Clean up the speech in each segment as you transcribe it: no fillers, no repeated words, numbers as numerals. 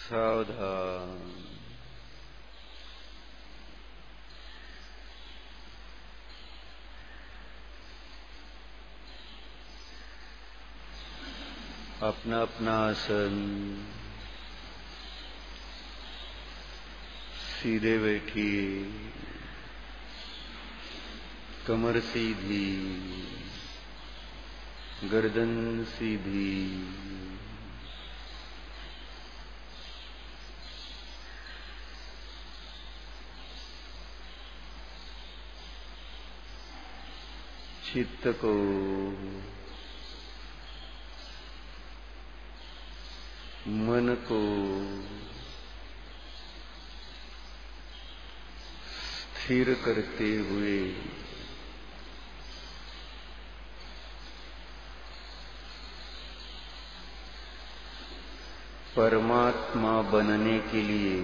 सावधान। अपना अपना आसन सीधे बैठिए, कमर सीधी, गर्दन सीधी। चित्त को मन को स्थिर करते हुए परमात्मा बनने के लिए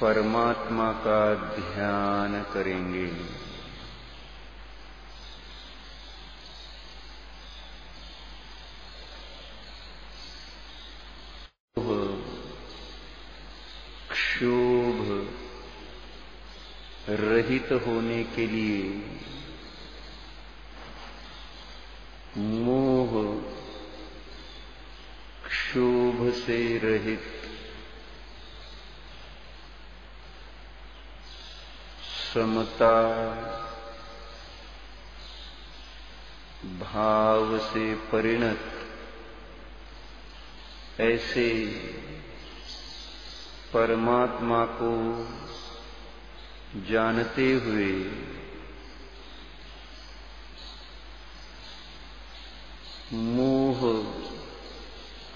परमात्मा का ध्यान करेंगे। क्षोभ रहित होने के लिए मोह क्षोभ से रहित समता भाव से परिणत ऐसे परमात्मा को जानते हुए मोह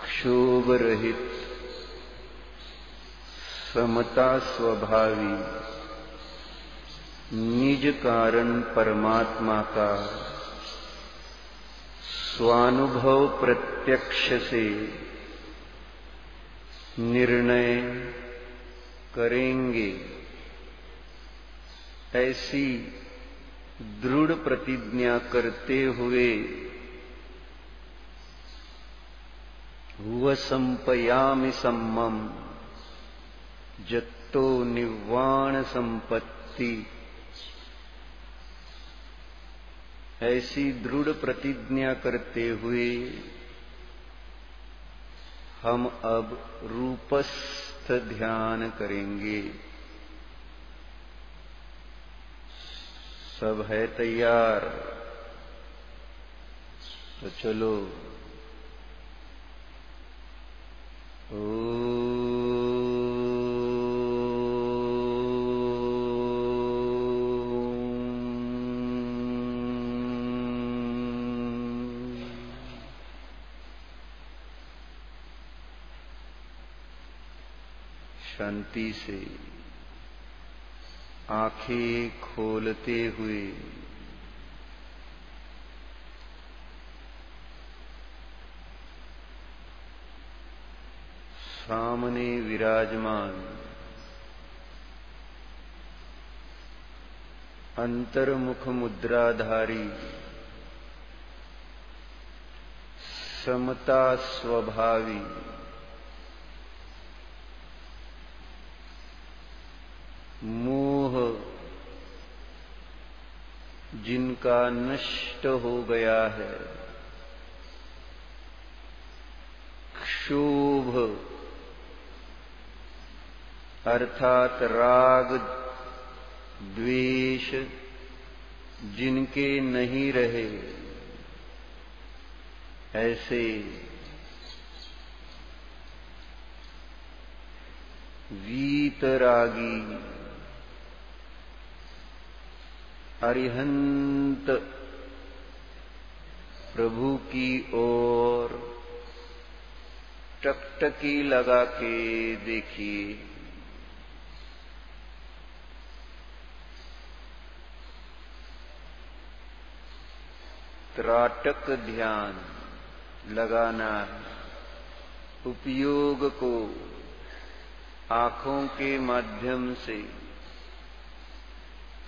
क्षोभ रहित समता स्वभावी निज कारण परमात्मा का स्वानुभव प्रत्यक्ष से निर्णय करेंगे। ऐसी दृढ़ प्रतिज्ञा करते हुए वसंपयामि सम्मम जत्तो निर्वाण संपत्ति, ऐसी दृढ़ प्रतिज्ञा करते हुए हम अब रूपस्थ ध्यान करेंगे। सब है तैयार? तो चलो। शांति से आंखें खोलते हुए सामने विराजमान अंतर्मुख मुद्राधारी समता स्वभावी मोह जिनका नष्ट हो गया है, क्षोभ अर्थात राग द्वेष जिनके नहीं रहे, ऐसे वीतरागी अरिहंत प्रभु की ओर टकटकी लगा के देखिए। त्राटक ध्यान लगाना है। उपयोग को आंखों के माध्यम से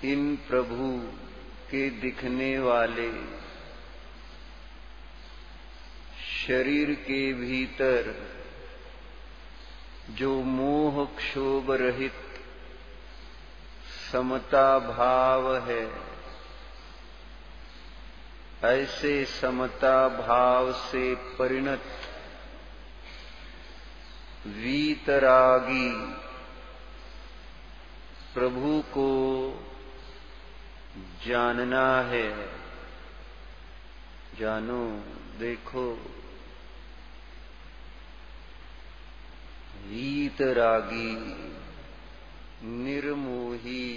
इन प्रभु के दिखने वाले शरीर के भीतर जो मोह क्षोभ रहित समता भाव है, ऐसे समता भाव से परिणत वीतरागी प्रभु को जानना है। जानो, देखो, वीतरागी निर्मोही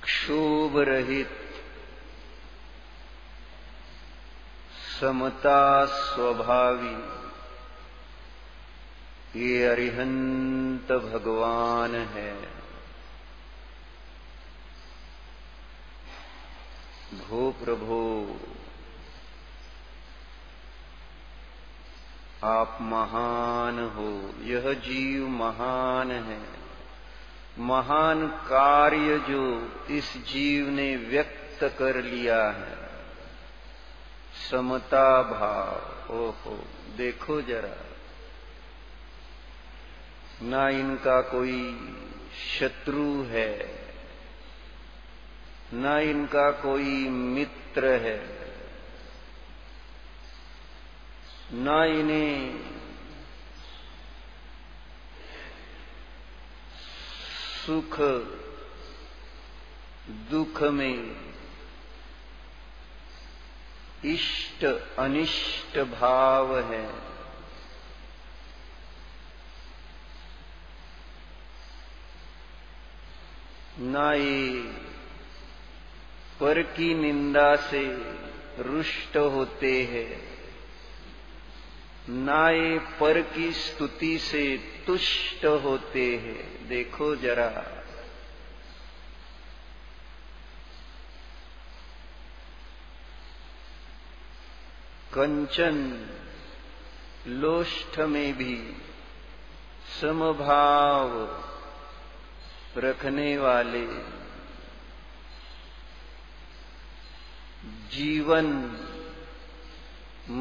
क्षोभ रहित समता स्वभावी ये अरिहंत भगवान है। भो प्रभो, आप महान हो, यह जीव महान है। महान कार्य जो इस जीव ने व्यक्त कर लिया है, समता भाव। ओहो, देखो जरा, ना इनका कोई शत्रु है, ना इनका कोई मित्र है, ना इन्हें सुख दुख में इष्ट अनिष्ट भाव है। ना ये पर की निंदा से रुष्ट होते हैं, ना ये पर की स्तुति से तुष्ट होते हैं। देखो जरा, कंचन लोष्ठ में भी समभाव रखने वाले, जीवन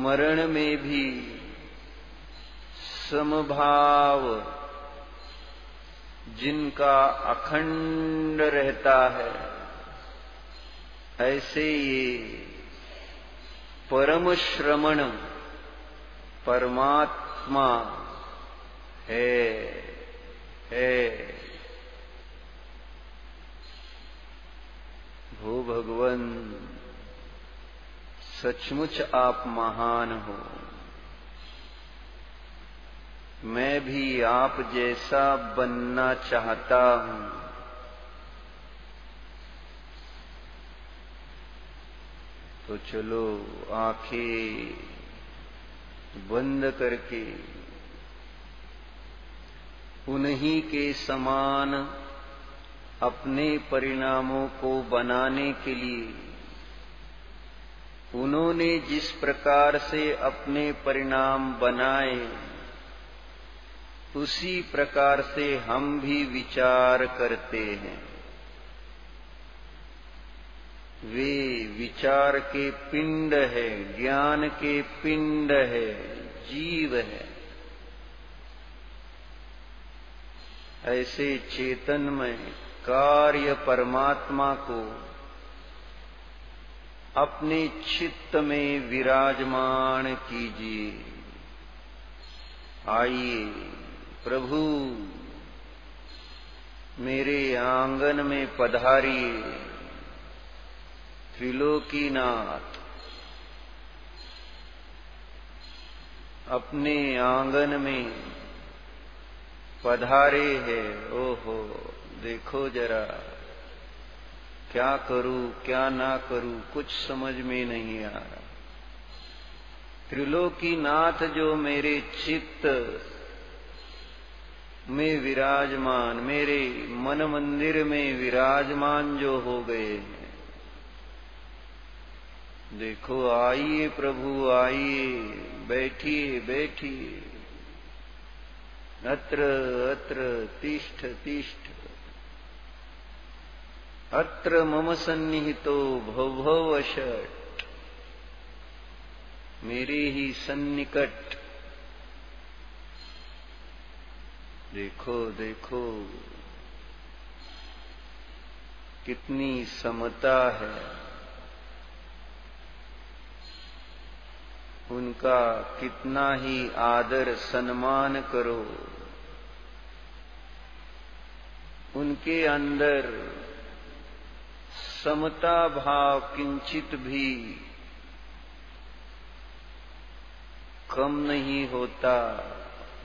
मरण में भी समभाव जिनका अखंड रहता है, ऐसे ये परम श्रमण परमात्मा है। भो भगवन, सचमुच आप महान हो। मैं भी आप जैसा बनना चाहता हूं। तो चलो आंखें बंद करके उन्हीं के समान अपने परिणामों को बनाने के लिए, उन्होंने जिस प्रकार से अपने परिणाम बनाए, उसी प्रकार से हम भी विचार करते हैं। वे विचार के पिंड है, ज्ञान के पिंड है, जीव है। ऐसे चेतनमय कार्य परमात्मा को अपने चित्त में विराजमान कीजिए। आइए प्रभु, मेरे आंगन में पधारिए। त्रिलोकीनाथ अपने आंगन में पधारे हैं। ओहो, देखो जरा, क्या करूं क्या ना करूं, कुछ समझ में नहीं आ रहा। त्रिलोकीनाथ जो मेरे चित्त में विराजमान, मेरे मन मंदिर में विराजमान जो हो गए हैं, देखो, आइए प्रभु, आइए, बैठिए बैठिए, अत्र अत्र तिष्ठ तिष्ठ। अत्र मम सन्निहितो भवभव षट्, मेरे ही सन्निकट। देखो देखो कितनी समता है, उनका कितना ही आदर सम्मान करो, उनके अंदर समता भाव किंचित भी कम नहीं होता,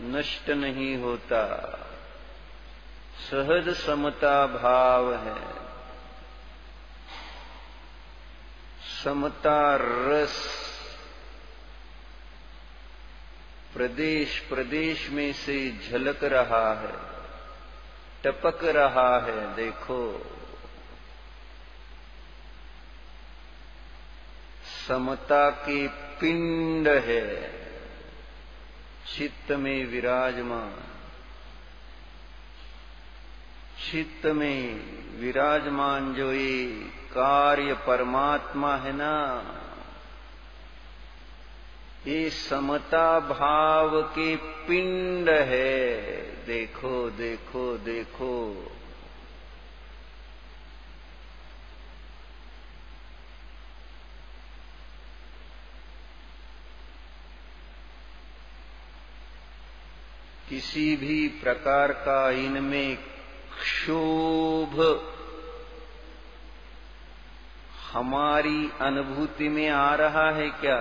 नष्ट नहीं होता, सहज समता भाव है। समता रस प्रदेश प्रदेश में से झलक रहा है, टपक रहा है। देखो समता के पिंड है चित्त में विराजमान, चित्त में विराजमान जो ये कार्य परमात्मा है ना, ये समता भाव के पिंड है। देखो देखो देखो किसी भी प्रकार का इनमें क्षोभ हमारी अनुभूति में आ रहा है क्या?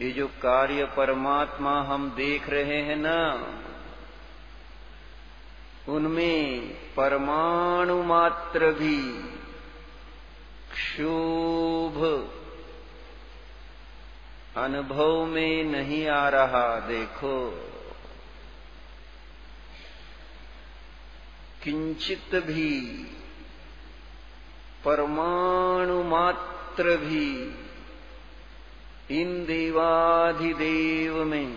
ये जो कार्य परमात्मा हम देख रहे हैं ना, उनमें परमाणु मात्र भी क्षोभ अनुभव में नहीं आ रहा। देखो किंचित भी परमाणु मात्र भी इन देवाधिदेव में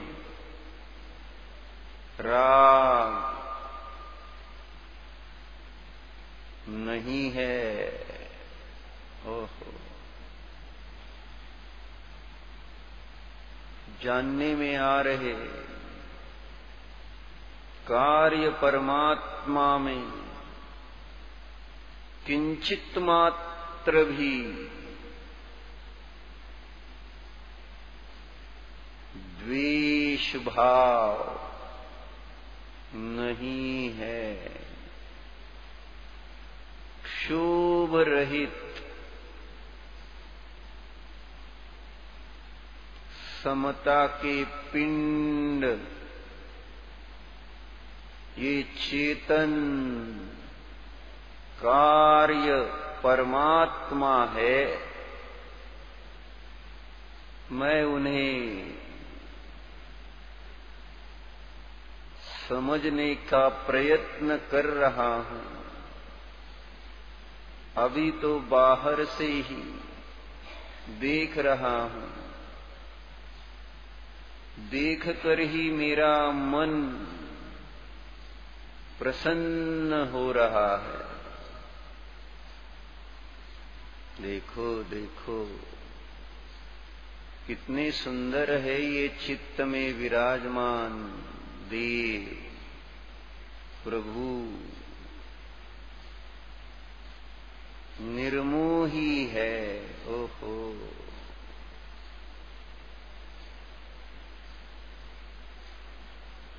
राग नहीं है। ओहो, जानने में आ रहे कार्य परमात्मा में किंचित मात्र भी द्वेष भाव नहीं है, क्षोभ रहित समता के पिंड ये चेतन कार्य परमात्मा है। मैं उन्हें समझने का प्रयत्न कर रहा हूं। अभी तो बाहर से ही देख रहा हूं, देख कर ही मेरा मन प्रसन्न हो रहा है। देखो देखो कितने सुंदर है ये चित्त में विराजमान देव प्रभु, निर्मोही है। ओहो,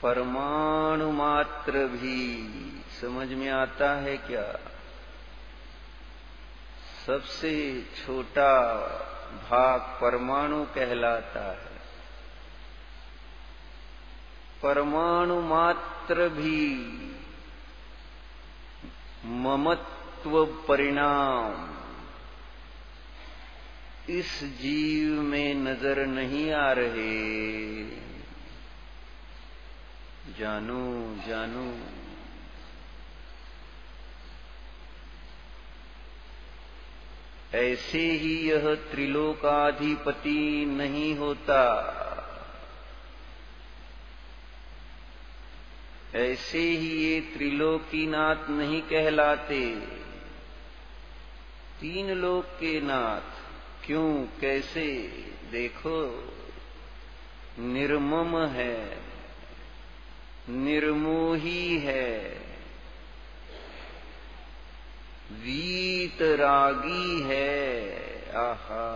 परमाणु मात्र भी समझ में आता है क्या? सबसे छोटा भाग परमाणु कहलाता है। परमाणु मात्र भी ममत्व परिणाम इस जीव में नजर नहीं आ रहे। जानो जानो ऐसे ही यह त्रिलोकाधिपति नहीं होता, ऐसे ही ये त्रिलोकीनाथ नहीं कहलाते। तीन लोक के नाथ, क्यों कैसे? देखो, निर्मम है, निर्मोही है, वीतरागी है। आहा,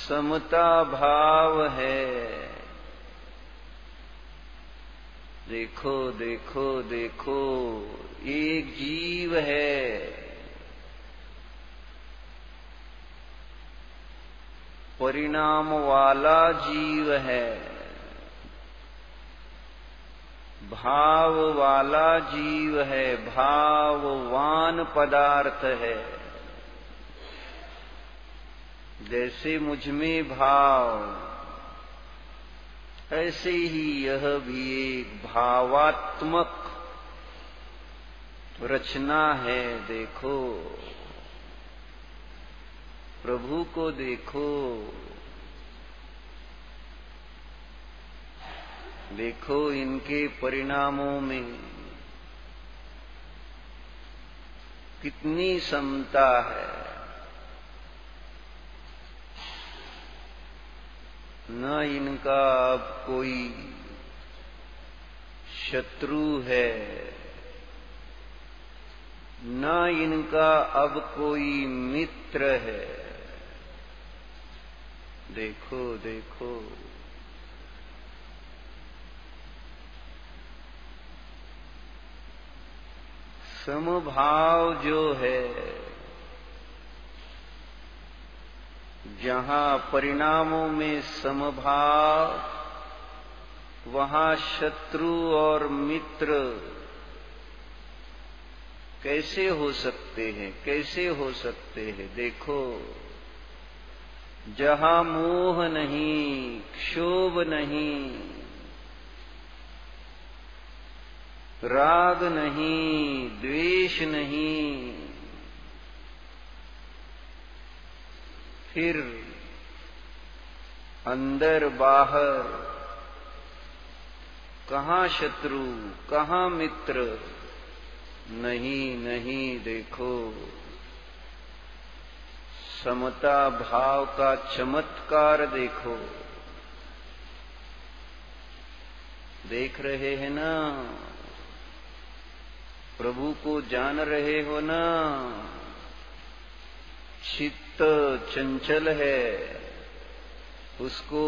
समता भाव है। देखो देखो देखो, एक जीव है, परिणाम वाला जीव है, भाव वाला जीव है, भाववान पदार्थ है। जैसे मुझ में भाव, ऐसे ही यह भी एक भावात्मक रचना है। देखो, प्रभु को देखो, देखो इनके परिणामों में कितनी समता है। न इनका अब कोई शत्रु है, न इनका अब कोई मित्र है। देखो देखो, समभाव जो है, जहां परिणामों में समभाव, वहां शत्रु और मित्र कैसे हो सकते हैं? कैसे हो सकते हैं? देखो, जहां मोह नहीं, क्षोभ नहीं, राग नहीं, द्वेष नहीं, फिर अंदर बाहर कहां शत्रु, कहां मित्र? नहीं नहीं, देखो, समता भाव का चमत्कार देखो। देख रहे हैं ना? प्रभु को जान रहे हो ना? चित्त चंचल है, उसको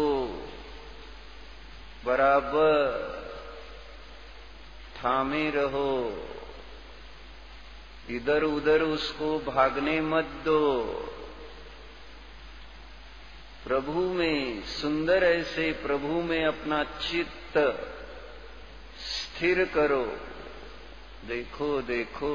बराबर थामे रहो, इधर उधर उसको भागने मत दो। प्रभु में, सुंदर ऐसे प्रभु में अपना चित्त स्थिर करो। देखो देखो,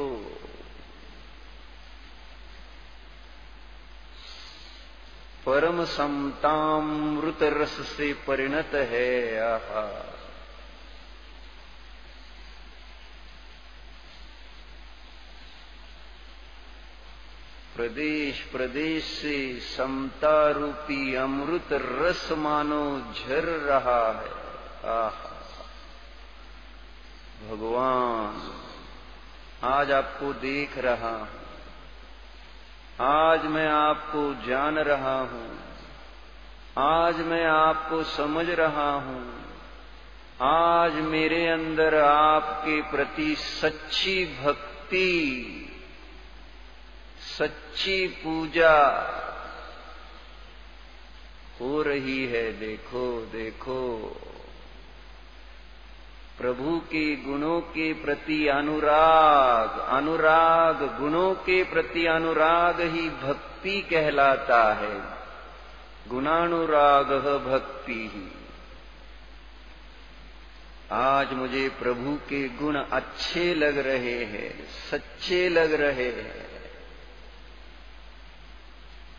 परम समतामृत रस से परिणत है। आहा, प्रदेश प्रदेश से समता रूपी अमृत रस मानो झर रहा है। आहा, भगवान, आज आपको देख रहा हूं, आज मैं आपको जान रहा हूं, आज मैं आपको समझ रहा हूं, आज मेरे अंदर आपके प्रति सच्ची भक्ति, सच्ची पूजा हो रही है। देखो देखो, प्रभु के गुणों के प्रति अनुराग, अनुराग, गुणों के प्रति अनुराग ही भक्ति कहलाता है। गुणानुराग भक्ति ही। आज मुझे प्रभु के गुण अच्छे लग रहे हैं, सच्चे लग रहे हैं।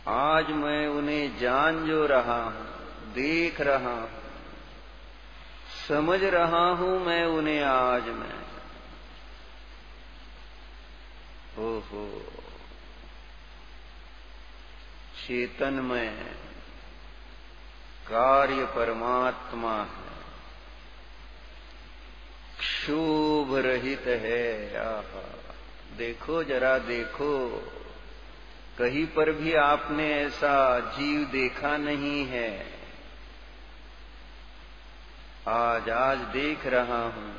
आज मैं उन्हें जान जो रहा हूं, देख रहा हूं, समझ रहा हूं मैं उन्हें। आज मैं, ओहो, चेतनमय कार्य परमात्मा है, क्षोभ रहित है। आहा, देखो जरा देखो, कहीं पर भी आपने ऐसा जीव देखा नहीं है। आज देख रहा हूं।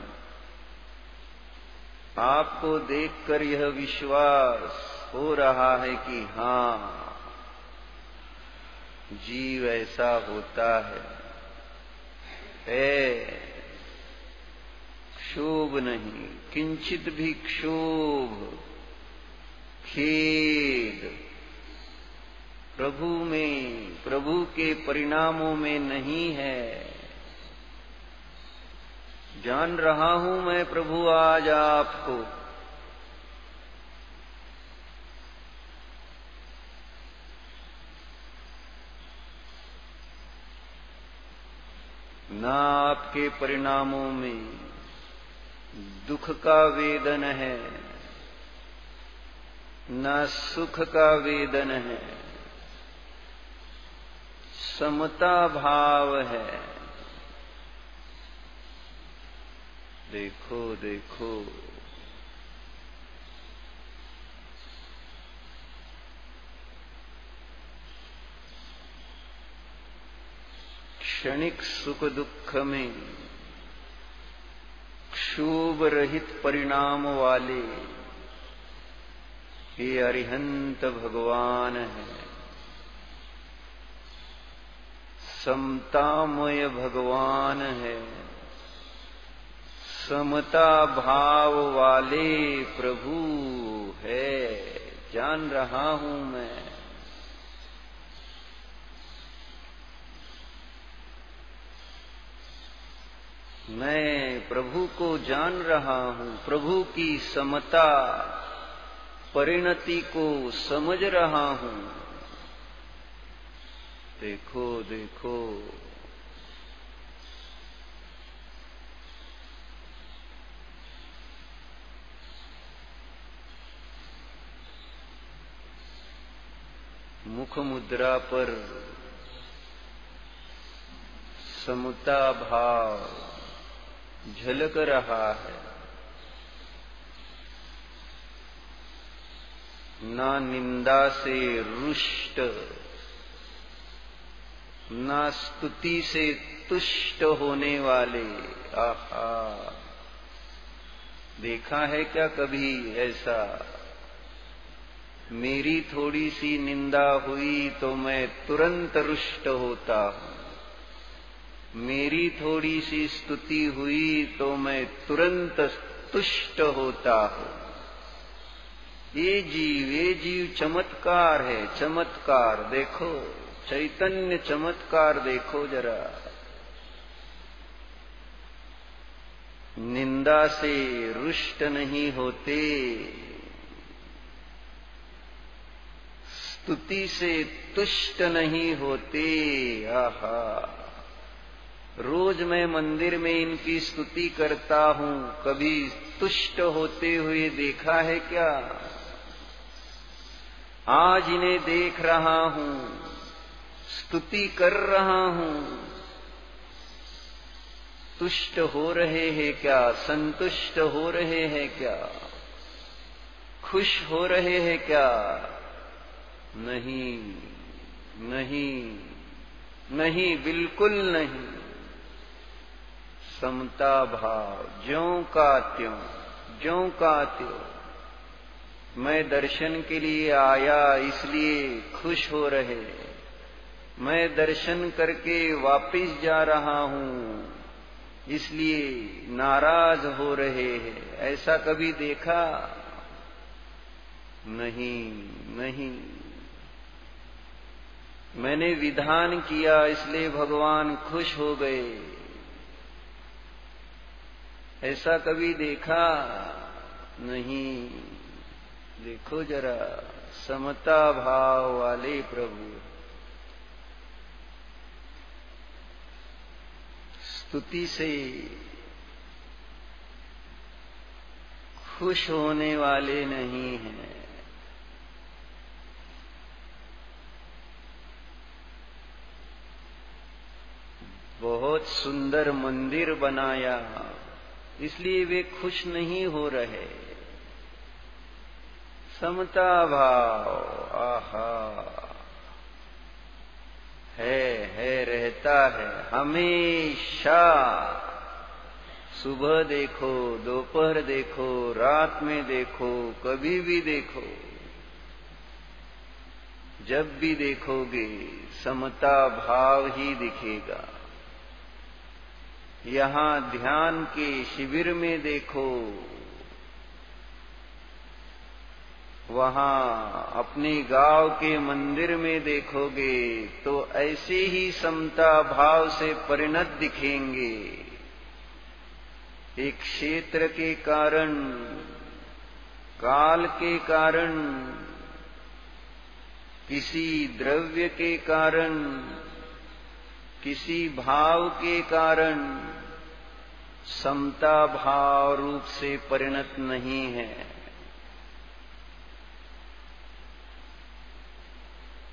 आपको देखकर यह विश्वास हो रहा है कि हां, जीव ऐसा होता है। क्षोभ नहीं, किंचित भी क्षोभ, खेद प्रभु में, प्रभु के परिणामों में नहीं है। जान रहा हूं मैं प्रभु आज आपको। ना आपके परिणामों में दुख का वेदन है, ना सुख का वेदन है, समता भाव है। देखो देखो, क्षणिक सुख दुख में क्षोभ रहित परिणाम वाले ये अरिहंत भगवान है। समतामय भगवान है, समता भाव वाले प्रभु है। जान रहा हूं मैं प्रभु को जान रहा हूं। प्रभु की समता परिणति को समझ रहा हूं। देखो देखो, मुख मुद्रा पर समता भाव झलक रहा है। ना निंदा से रुष्ट, ना स्तुति से तुष्ट होने वाले। आहा, देखा है क्या कभी ऐसा? मेरी थोड़ी सी निंदा हुई तो मैं तुरंत रुष्ट होता हूं, मेरी थोड़ी सी स्तुति हुई तो मैं तुरंत तुष्ट होता हूं। ये जीव चमत्कार है, चमत्कार देखो, चैतन्य चमत्कार देखो जरा। निंदा से रुष्ट नहीं होते, स्तुति से तुष्ट नहीं होते। आहा, रोज मैं मंदिर में इनकी स्तुति करता हूं, कभी तुष्ट होते हुए देखा है क्या? आज इन्हें देख रहा हूं, स्तुति कर रहा हूं, तुष्ट हो रहे हैं क्या? संतुष्ट हो रहे हैं क्या? खुश हो रहे हैं क्या? नहीं नहीं नहीं, बिल्कुल नहीं। समता भाव, ज्यों का त्यों, ज्यों का त्यों। मैं दर्शन के लिए आया इसलिए खुश हो रहे, मैं दर्शन करके वापिस जा रहा हूं इसलिए नाराज हो रहे हैं। ऐसा कभी देखा? नहीं नहीं। मैंने विधान किया इसलिए भगवान खुश हो गए, ऐसा कभी देखा? नहीं। देखो जरा, समता भाव वाले प्रभु, स्तुति से खुश होने वाले नहीं हैं। बहुत सुंदर मंदिर बनाया इसलिए वे खुश नहीं हो रहे। समता भाव, आहा, है रहता है हमेशा। सुबह देखो, दोपहर देखो, रात में देखो, कभी भी देखो, जब भी देखोगे समता भाव ही दिखेगा। यहां ध्यान के शिविर में देखो, वहां अपने गांव के मंदिर में देखोगे तो ऐसे ही समता भाव से परिणत दिखेंगे। एक क्षेत्र के कारण, काल के कारण, किसी द्रव्य के कारण, किसी भाव के कारण समता भाव रूप से परिणत नहीं है।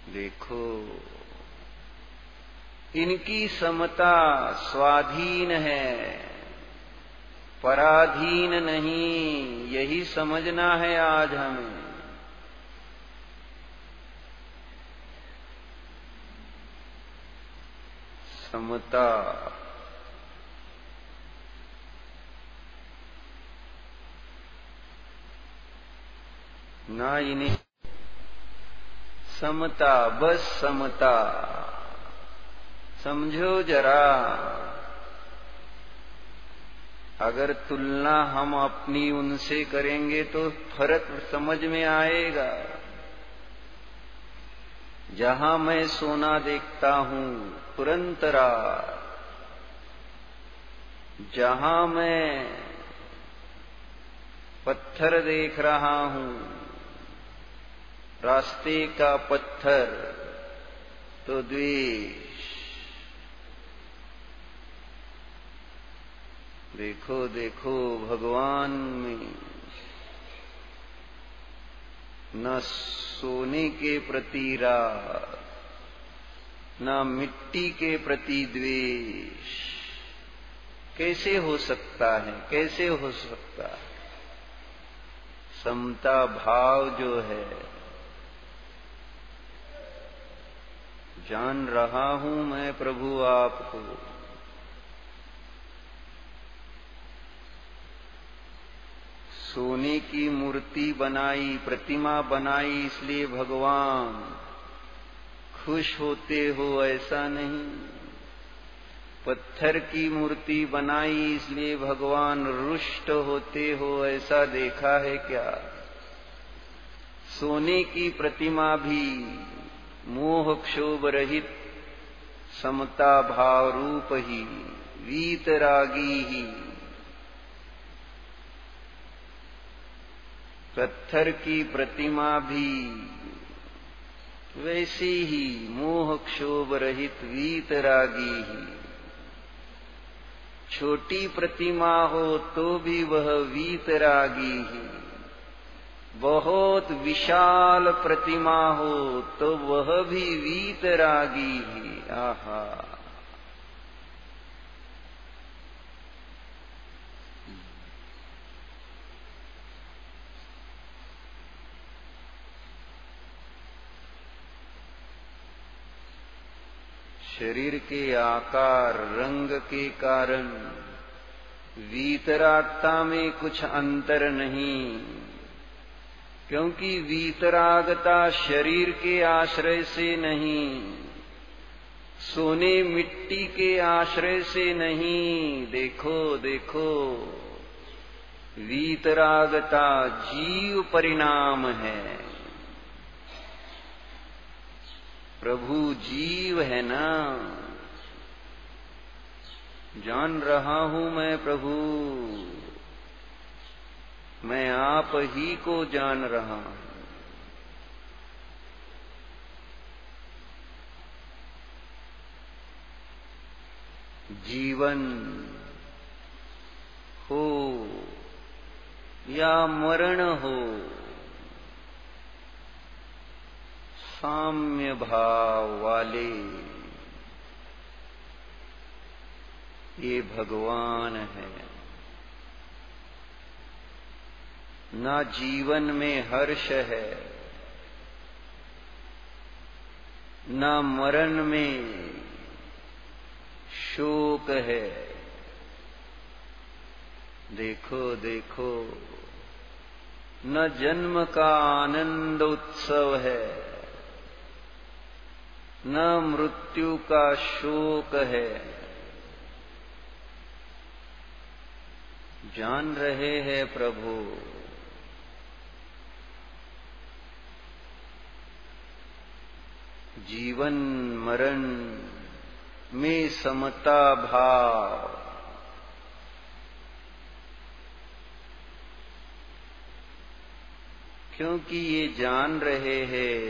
देखो, इनकी समता स्वाधीन है, पराधीन नहीं। यही समझना है आज हमें। समता ना, इन्हें समता, बस समता समझो जरा। अगर तुलना हम अपनी उनसे करेंगे तो फर्क समझ में आएगा। जहां मैं सोना देखता हूं तुरंत रात, जहां मैं पत्थर देख रहा हूं, रास्ते का पत्थर, तो द्वेष। देखो देखो, भगवान में न सोने के प्रति राग, न मिट्टी के प्रति द्वेष। कैसे हो सकता है, कैसे हो सकता है? समता भाव जो है, जान रहा हूं मैं प्रभु आपको। सोने की मूर्ति बनाई, प्रतिमा बनाई, इसलिए भगवान खुश होते हो ऐसा नहीं। पत्थर की मूर्ति बनाई इसलिए भगवान रुष्ट होते हो ऐसा देखा है क्या? सोने की प्रतिमा भी मोह क्षोभ रहित समता भाव रूप ही, वीतरागी ही। पत्थर की प्रतिमा भी वैसी ही मोह क्षोभ रहित वीतरागी ही। छोटी प्रतिमा हो तो भी वह वीतरागी ही, बहुत विशाल प्रतिमा हो तो वह भी वीतरागी ही। आहा, शरीर के आकार रंग के कारण वीतरागता में कुछ अंतर नहीं, क्योंकि वीतरागता शरीर के आश्रय से नहीं, सोने मिट्टी के आश्रय से नहीं। देखो देखो, वीतरागता जीव परिणाम है। प्रभु जीव है ना, जान रहा हूं मैं प्रभु, मैं आप ही को जान रहा हूं। जीवन हो या मरण हो, साम्य भाव वाले ये भगवान है। ना जीवन में हर्ष है, ना मरण में शोक है। देखो देखो, न जन्म का आनंद उत्सव है, न मृत्यु का शोक है। जान रहे हैं प्रभु, जीवन मरण में समता भाव। क्योंकि ये जान रहे हैं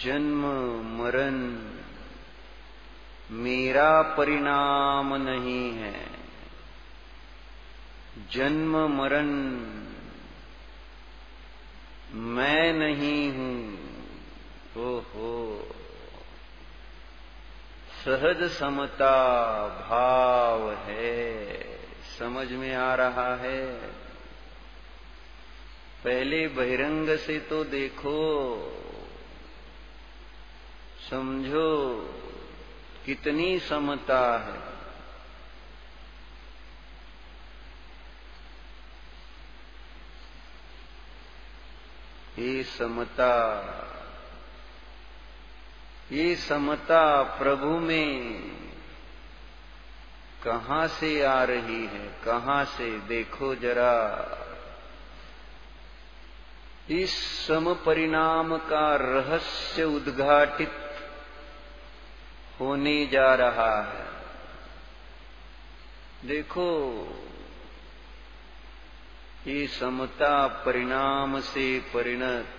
जन्म मरण मेरा परिणाम नहीं है, जन्म मरण मैं नहीं हूं। ओहो, सहज समता भाव है। समझ में आ रहा है? पहले बहिरंग से तो देखो, समझो कितनी समता है। ये समता प्रभु में कहां से आ रही है? कहां से? देखो जरा, इस सम परिणाम का रहस्य उद्घाटित होने जा रहा है। देखो, ये समता परिणाम से परिणत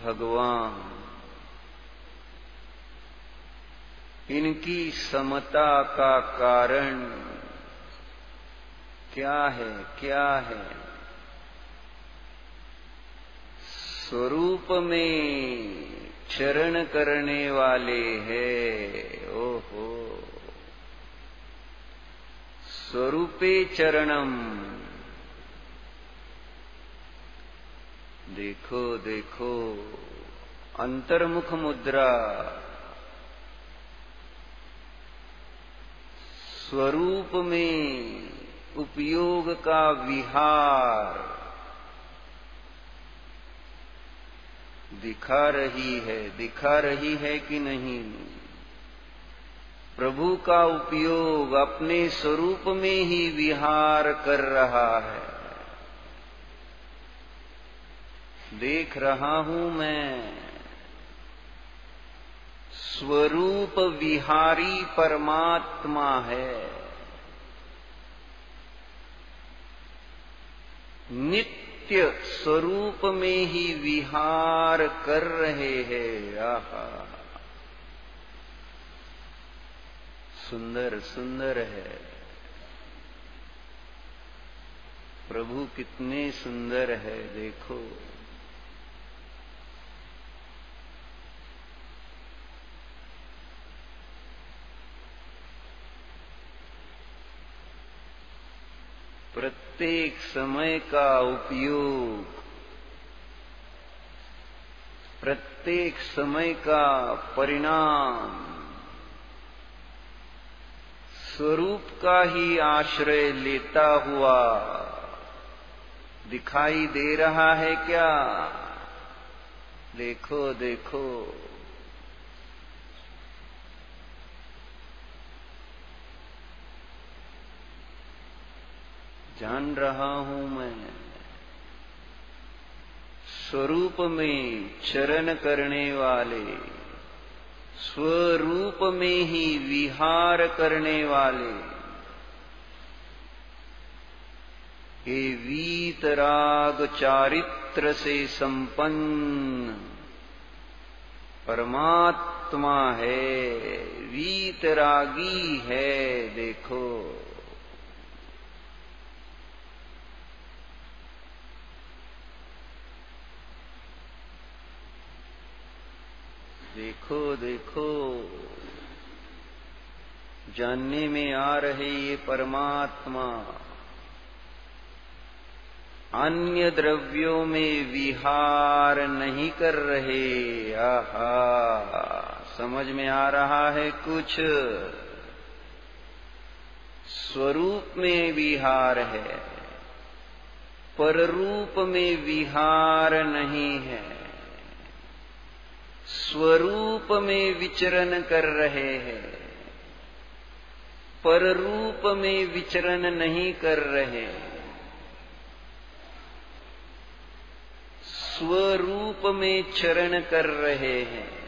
भगवान, इनकी समता का कारण क्या है? क्या है? स्वरूप में चरण करने वाले हैं। ओहो, स्वरूपे चरणम। देखो देखो, अंतर्मुख मुद्रा, स्वरूप में उपयोग का विहार दिखा रही है कि नहीं? प्रभु का उपयोग अपने स्वरूप में ही विहार कर रहा है। देख रहा हूं मैं, स्वरूप विहारी परमात्मा है। नित्य स्वरूप में ही विहार कर रहे हैं। आहा, सुंदर सुंदर है प्रभु, कितने सुंदर है। देखो, प्रत्येक समय का उपयोग, प्रत्येक समय का परिणाम स्वरूप का ही आश्रय लेता हुआ दिखाई दे रहा है क्या? देखो देखो, जान रहा हूं मैं, स्वरूप में चरण करने वाले, स्वरूप में ही विहार करने वाले, ये वीतराग चारित्र से संपन्न परमात्मा है, वीतरागी है। देखो, देखो देखो, जानने में आ रहे ये परमात्मा अन्य द्रव्यों में विहार नहीं कर रहे। आहा, समझ में आ रहा है कुछ? स्वरूप में विहार है, पररूप में विहार नहीं है। स्वरूप में विचरण कर रहे हैं, पररूप में विचरण नहीं कर रहे। स्वरूप में चरण कर रहे हैं,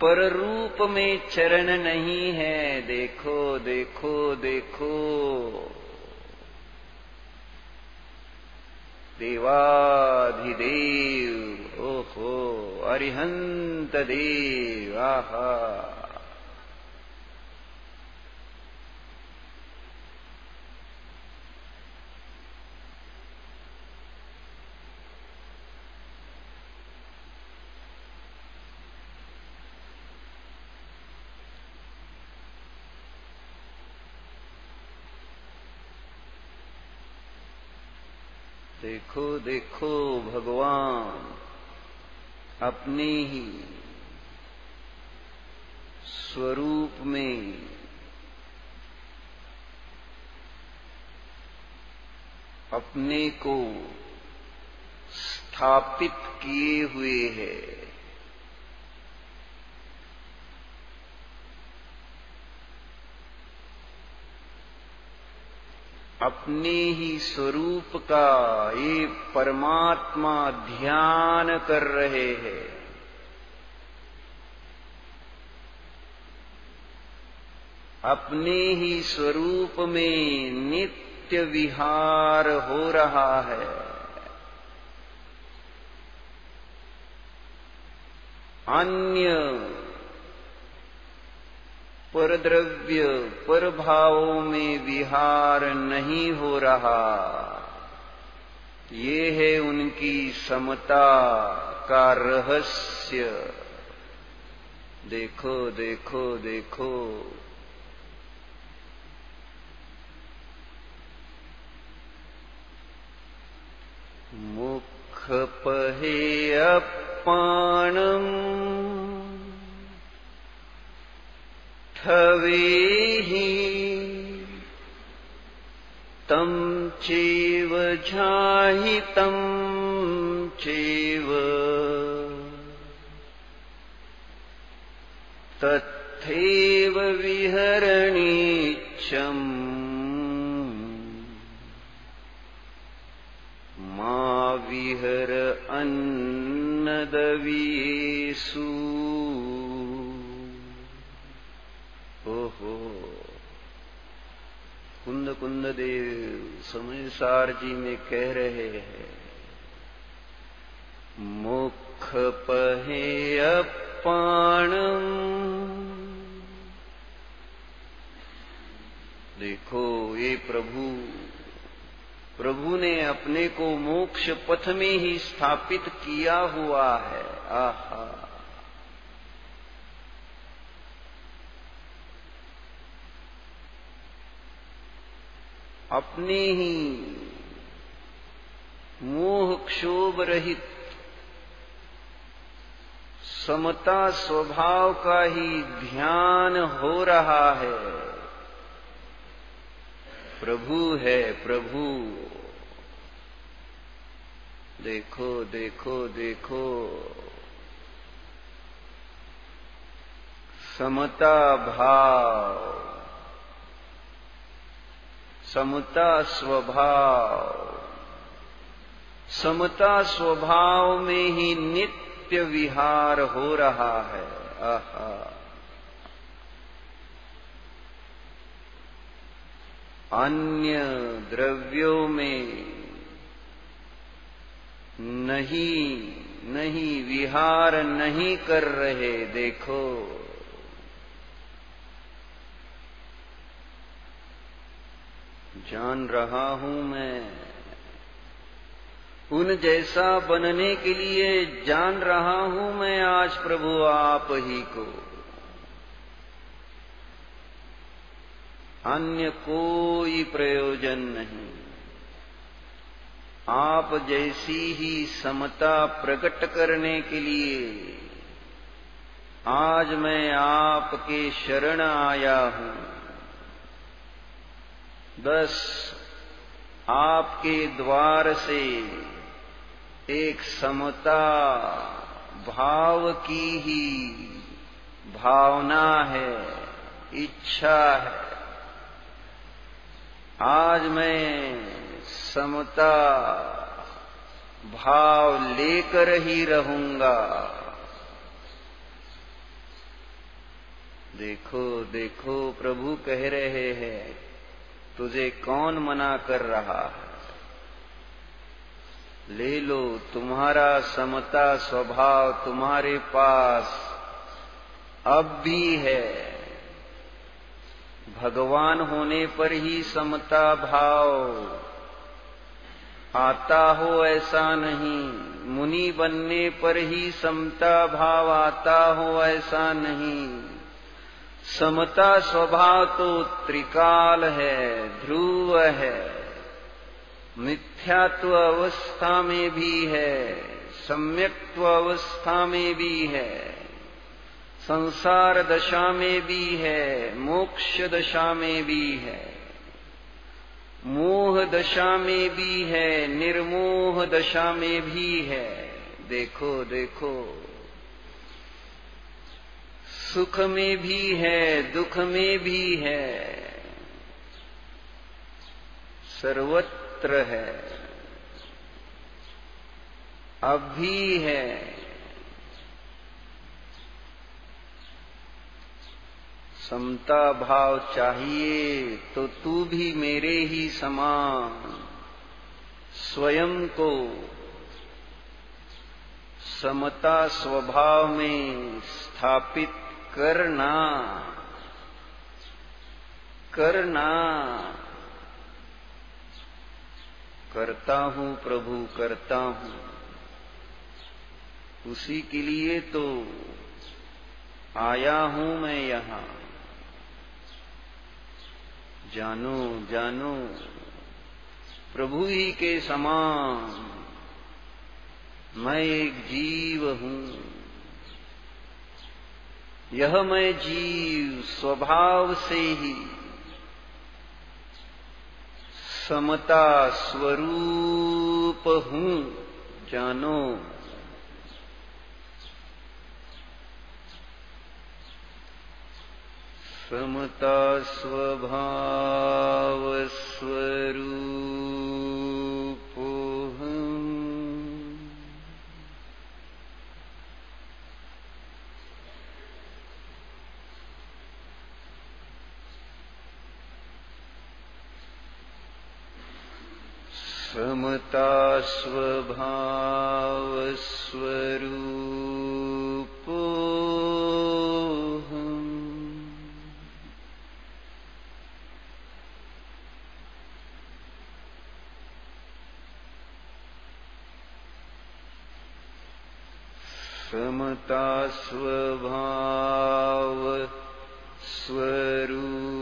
पररूप में चरण नहीं है। देखो देखो देखो, देवाधिदेव, ओहो अरिहंत देव, आहा। देखो देखो, भगवान अपने ही स्वरूप में अपने को स्थापित किए हुए है। अपने ही स्वरूप का ये परमात्मा ध्यान कर रहे हैं। अपने ही स्वरूप में नित्य विहार हो रहा है। अन्य परद्रव्य परभावों में विहार नहीं हो रहा। ये है उनकी समता का रहस्य। देखो देखो देखो, मुख पहे अपाणम ठवेहि तम चैव झाहि तम चैव तथैव विहरणीच्छम् मा विहर अन्नदवीषु। ओहो, कुंद कुंद देव समयसार जी में कह रहे हैं, मुख पहे अपाणम। देखो ये प्रभु ने अपने को मोक्ष पथ में ही स्थापित किया हुआ है। आहा, अपने ही मोह क्षोभ रहित समता स्वभाव का ही ध्यान हो रहा है। प्रभु है प्रभु। देखो देखो देखो, समता भाव, समता स्वभाव, समता स्वभाव में ही नित्य विहार हो रहा है। आहा, अन्य द्रव्यों में नहीं विहार नहीं कर रहे। देखो, जान रहा हूं मैं, उन जैसा बनने के लिए जान रहा हूं मैं आज प्रभु आप ही को। अन्य कोई प्रयोजन नहीं। आप जैसी ही समता प्रकट करने के लिए आज मैं आपके शरण आया हूं। बस आपके द्वार से एक समता भाव की ही भावना है, इच्छा है। आज मैं समता भाव लेकर ही रहूंगा। देखो देखो, प्रभु कह रहे हैं, तुझे कौन मना कर रहा है? ले लो, तुम्हारा समता स्वभाव तुम्हारे पास अब भी है। भगवान होने पर ही समता भाव आता हो ऐसा नहीं, मुनि बनने पर ही समता भाव आता हो ऐसा नहीं। समता स्वभाव तो त्रिकाल है, ध्रुव है। मिथ्यात्व अवस्था में भी है, सम्यक्त्व अवस्था में भी है, संसार दशा में भी है, मोक्ष दशा में भी है, मोह दशा में भी है, निर्मोह दशा में भी है। देखो देखो, सुख में भी है, दुख में भी है, सर्वत्र है, अब भी है। समता भाव चाहिए तो तू भी मेरे ही समान स्वयं को समता स्वभाव में स्थापित करना करता हूं प्रभु, करता हूं। उसी के लिए तो आया हूं मैं यहां। जानो जानो, प्रभु ही के समान मैं एक जीव हूं। यह मैं जीव स्वभाव से ही समता स्वरूप हूं। जानो, समता स्वभाव स्वरूप हूं। समता स्वभाव स्वरूप हूं। समता स्वभाव स्वरूप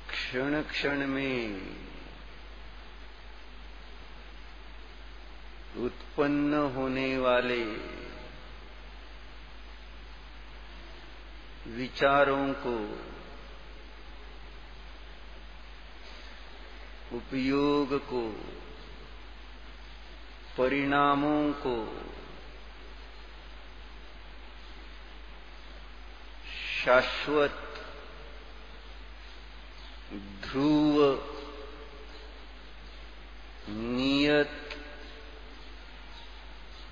क्षण क्षण में उत्पन्न होने वाले विचारों को उपयोग को परिणामों को शाश्वत, ध्रुव, नियत,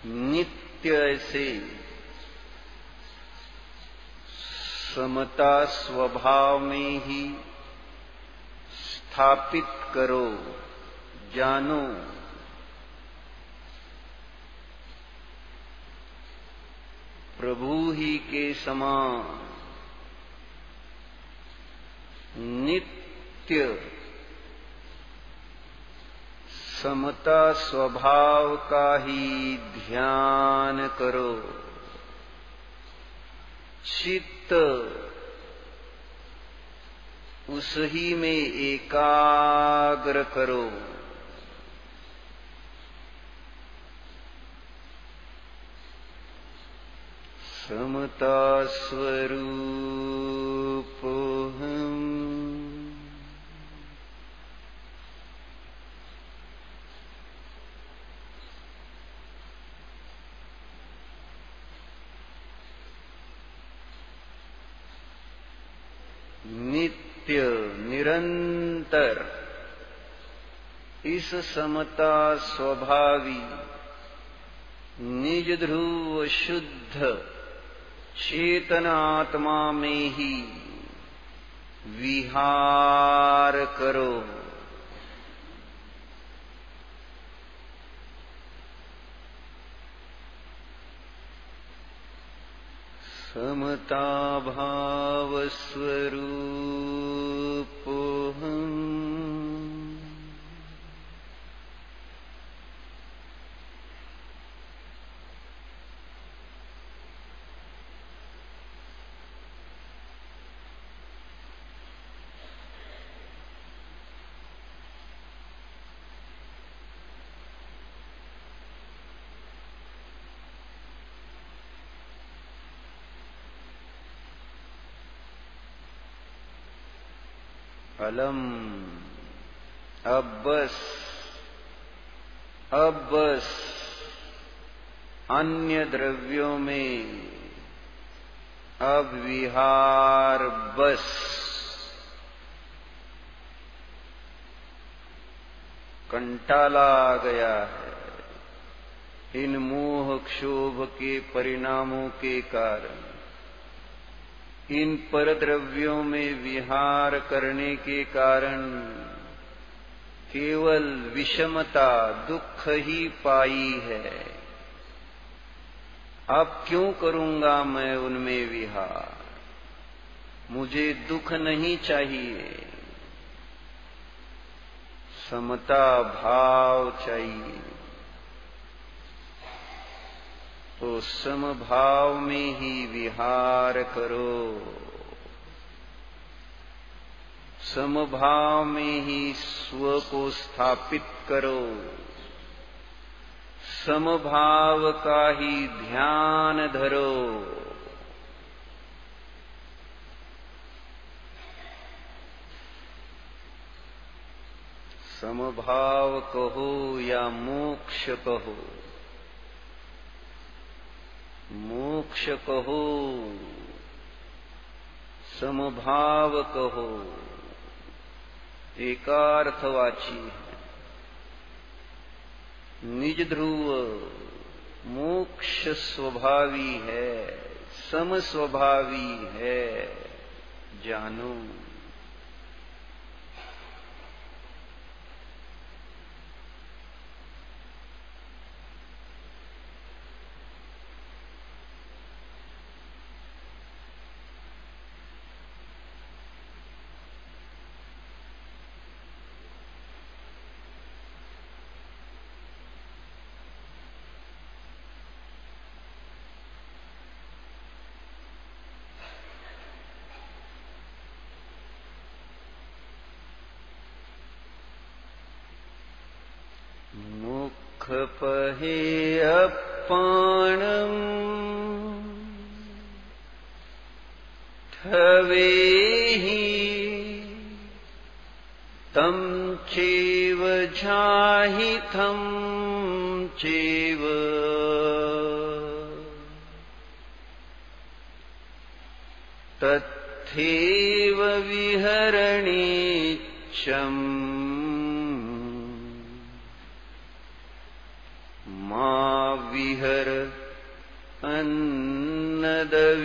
नित्य ऐसे समता स्वभाव में ही स्थापित करो, जानो। प्रभु ही के समान नित्य समता स्वभाव का ही ध्यान करो। चित्त उस ही में एकाग्र करो। समता स्वरूपोऽहम् नित्य निरंतर इस समता स्वभावी निज ध्रुव शुद्ध चेतन आत्मा में ही विहार करो। समता भाव स्वरूपोऽहम् अलम। अब बस अन्य द्रव्यों में अब विहार बस। कंटाला आ गया है इन मोह क्षोभ के परिणामों के कारण। इन परद्रव्यों में विहार करने के कारण केवल विषमता दुख ही पाई है। अब क्यों करूंगा मैं उनमें विहार? मुझे दुख नहीं चाहिए, समता भाव चाहिए। तो समभाव में ही विहार करो। समभाव में ही स्व को स्थापित करो। समभाव का ही ध्यान धरो। समभाव कहो या मोक्ष कहो, मोक्ष कहो, समभाव कहो, एकार्थवाची है। निज ध्रुव मोक्ष स्वभावी है, सम स्वभावी है, जानो। मुख पहे अपाणम ठवेहि तम चैव झाहि थम चैव तथैव विहरणीच्छम् मा विहर अन्नदवीषु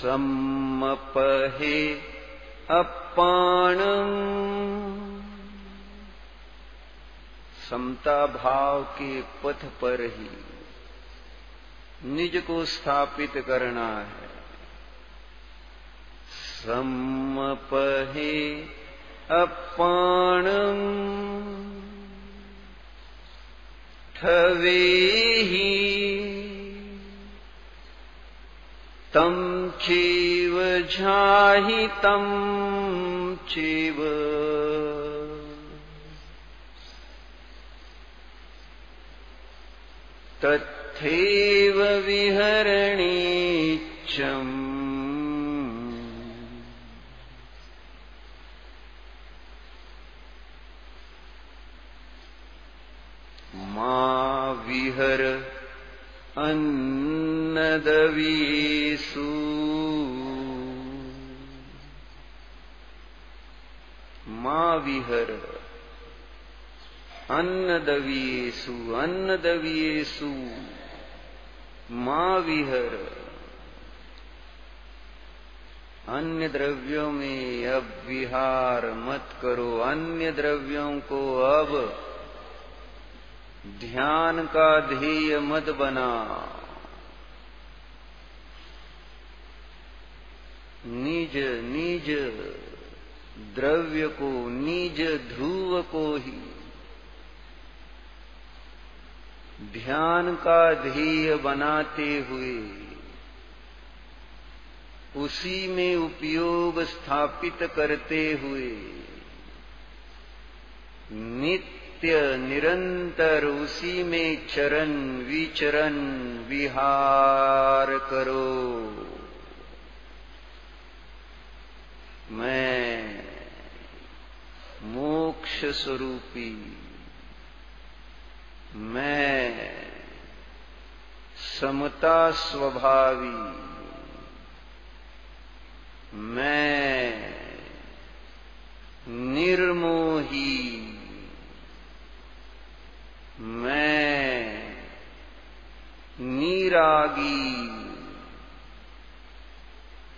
सम्मपहे अपाणम्। समता भाव के पथ पर ही निज को स्थापित करना है। सम्मपहे अपाणम् ठवेहि तम चैव झाहि तम चैव तथैव विहरणीच्छम् मा विहर अन्नदवीषु मा विहर अन्नदवीषु अन्नदवीषु मा विहर। अन्य द्रव्यों में अब विहार मत करो। अन्य द्रव्यों को अब ध्यान का ध्येय मत बना। निज निज द्रव्य को, निज ध्रुव को ही ध्यान का ध्येय बनाते हुए उसी में उपयोग स्थापित करते हुए नित्य निरंतर उसी में चरण विचरण विहार करो। मैं मोक्ष स्वरूपी, मैं समता स्वभावी, मैं निर्मोही, मैं निरागी,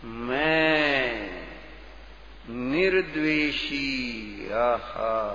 मैं निर्द्वेषी। आहा,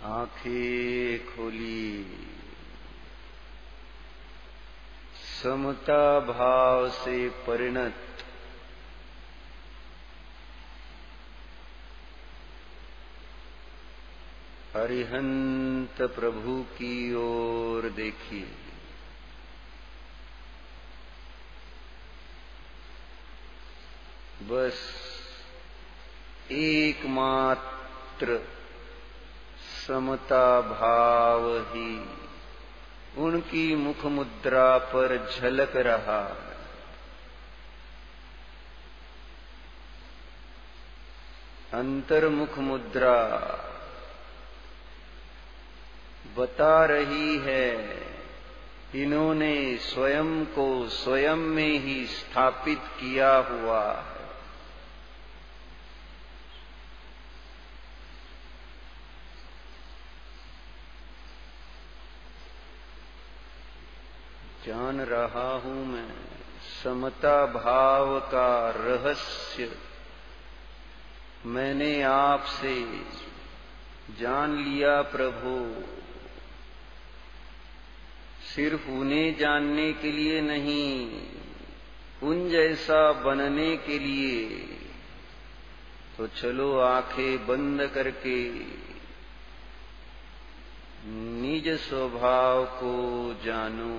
आंखें खोली। समता भाव से परिणत अरिहंत प्रभु की ओर देखिए। बस एकमात्र समता भाव ही उनकी मुख मुद्रा पर झलक रहा है। अंतर्मुख मुद्रा बता रही है, इन्होंने स्वयं को स्वयं में ही स्थापित किया हुआ है। जान रहा हूं मैं समता भाव का रहस्य, मैंने आपसे जान लिया प्रभु। सिर्फ उन्हें जानने के लिए नहीं, उन जैसा बनने के लिए। तो चलो आंखें बंद करके निज स्वभाव को जानो।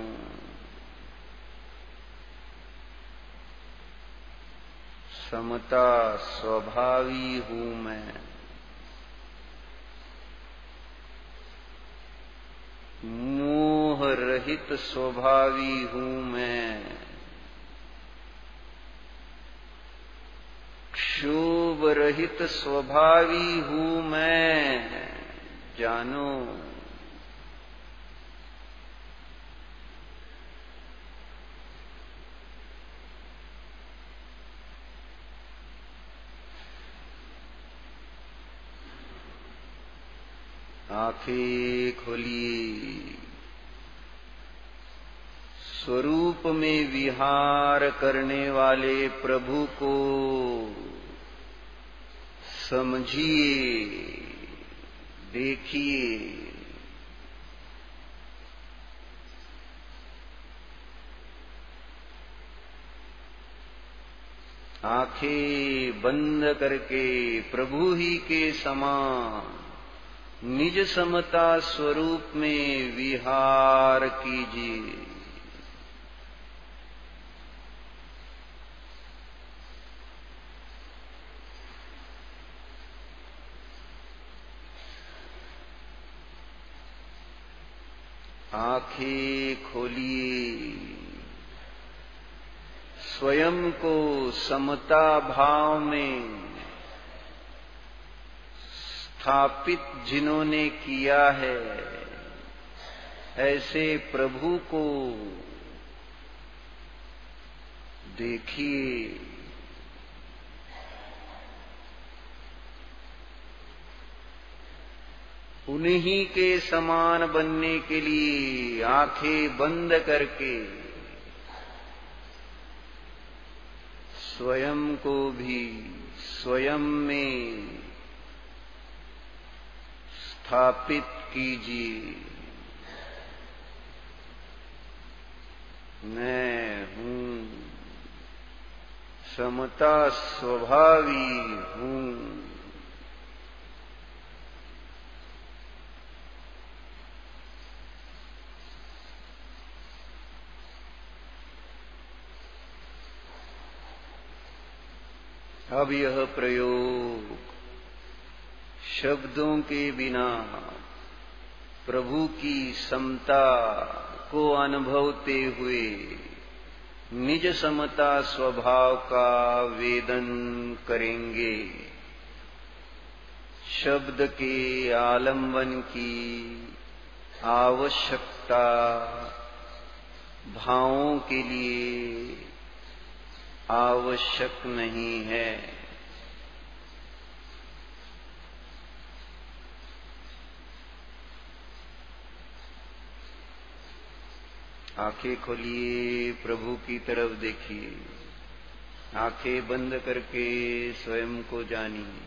समता स्वभावी हूं मैं, मोह रहित स्वभावी हूं मैं, क्षोभ रहित स्वभावी हूं मैं। जानो आंखें खोलिए, स्वरूप में विहार करने वाले प्रभु को समझिए, देखिए। आंखें बंद करके प्रभु ही के समान निज समता स्वरूप में विहार कीजिए। आंखें खोलिए, स्वयं को समता भाव में स्थापित जिन्होंने किया है, ऐसे प्रभु को देखिए। उन्हीं के समान बनने के लिए आंखें बंद करके स्वयं को भी स्वयं में स्थापित कीजिए। मैं हूं, समता स्वभावी हूं। अब यह प्रयोग शब्दों के बिना प्रभु की समता को अनुभवते हुए निज समता स्वभाव का वेदन करेंगे। शब्द के आलंबन की आवश्यकता भावों के लिए आवश्यक नहीं है। आंखें खोलिए, प्रभु की तरफ देखिए। आंखें बंद करके स्वयं को जानिए।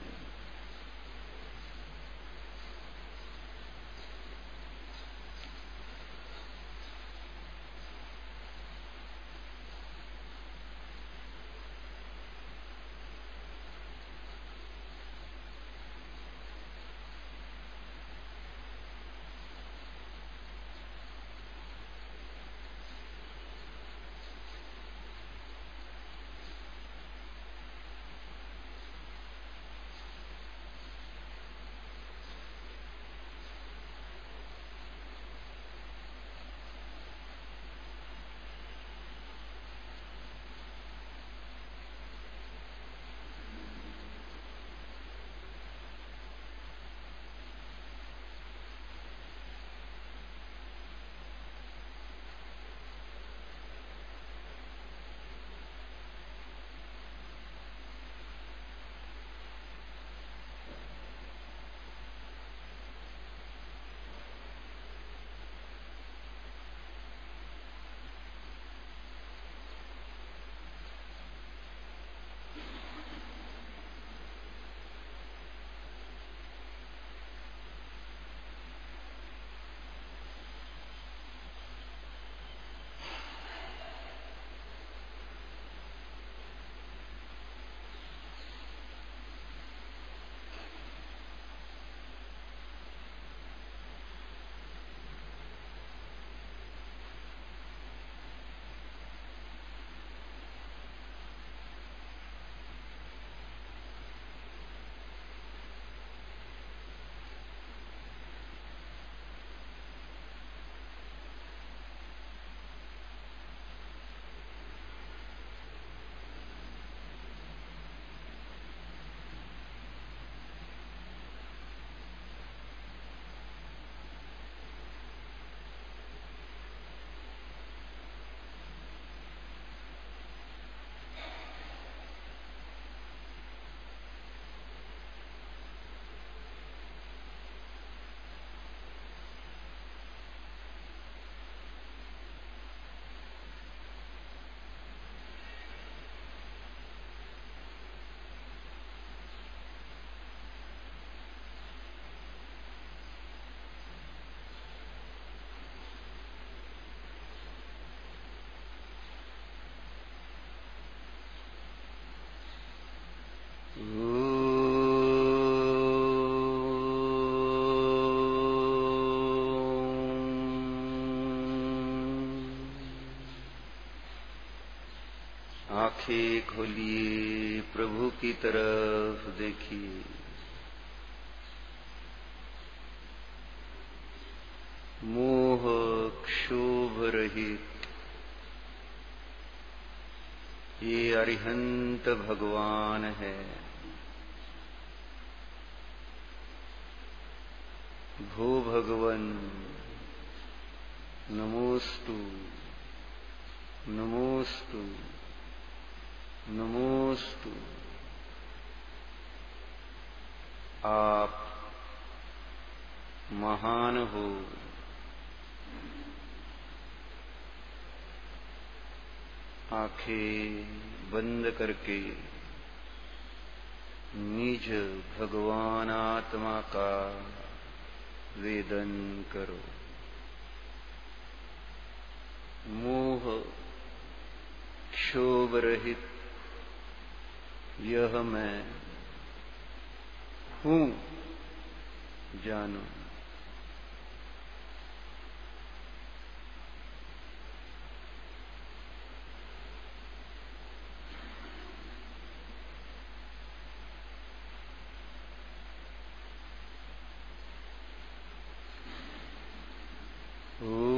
आंखें खोलिए, प्रभु की तरफ देखिए। मोह क्षोभ रहित ये अरिहंत भगवान है। भो भगवन नमोस्तु नमोस्तु नमोस्तु। आप महान हो। आंखें बंद करके निज भगवान आत्मा का वेदन करो। मोह क्षोभ रहित यह मैं हूं जानो। ओ